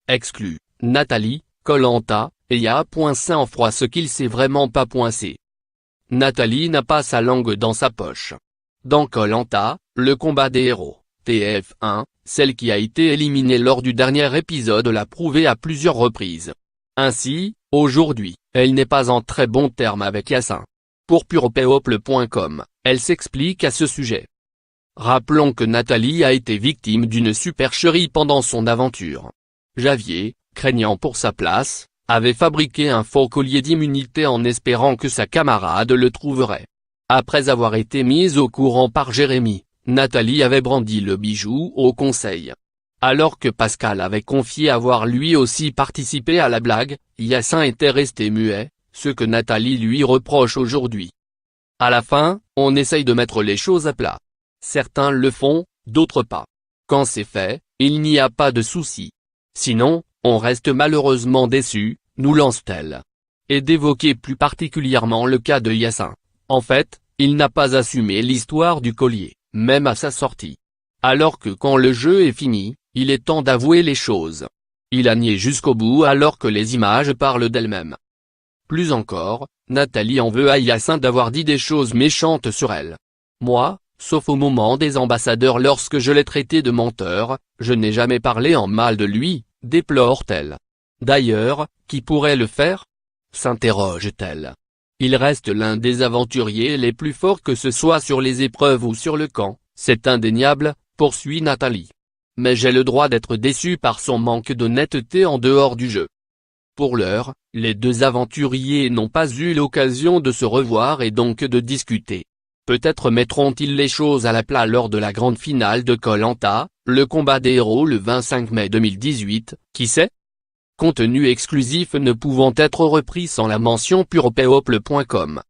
exclut, Nathalie, Koh-Lanta, et Y'a.C en froid ce qu'il sait vraiment pas .c. Nathalie n'a pas sa langue dans sa poche. Dans Koh-Lanta, le combat des héros, TF1, celle qui a été éliminée lors du dernier épisode l'a prouvé à plusieurs reprises. Ainsi, aujourd'hui, elle n'est pas en très bon terme avec Yacine. Pour purepeople.com, elle s'explique à ce sujet. Rappelons que Nathalie a été victime d'une supercherie pendant son aventure. Javier, craignant pour sa place, avait fabriqué un faux collier d'immunité en espérant que sa camarade le trouverait. Après avoir été mise au courant par Jérémy, Nathalie avait brandi le bijou au conseil. Alors que Pascal avait confié avoir lui aussi participé à la blague, Yacine était resté muet, ce que Nathalie lui reproche aujourd'hui. À la fin, on essaye de mettre les choses à plat. Certains le font, d'autres pas. Quand c'est fait, il n'y a pas de souci. Sinon, on reste malheureusement déçu, nous lance-t-elle. Et d'évoquer plus particulièrement le cas de Yacine. En fait, il n'a pas assumé l'histoire du collier, même à sa sortie. Alors que quand le jeu est fini, il est temps d'avouer les choses. Il a nié jusqu'au bout alors que les images parlent d'elles-mêmes. Plus encore, Nathalie en veut à Yacine d'avoir dit des choses méchantes sur elle. Moi, sauf au moment des ambassadeurs lorsque je l'ai traité de menteur, je n'ai jamais parlé en mal de lui, déplore-t-elle. D'ailleurs, qui pourrait le faire ? S'interroge-t-elle. Il reste l'un des aventuriers les plus forts que ce soit sur les épreuves ou sur le camp, c'est indéniable, poursuit Nathalie. Mais j'ai le droit d'être déçu par son manque d'honnêteté en dehors du jeu. Pour l'heure, les deux aventuriers n'ont pas eu l'occasion de se revoir et donc de discuter. Peut-être mettront-ils les choses à la plat lors de la grande finale de Koh-Lanta, le combat des héros le 25 mai 2018, qui sait ? Contenu exclusif ne pouvant être repris sans la mention purepeople.com.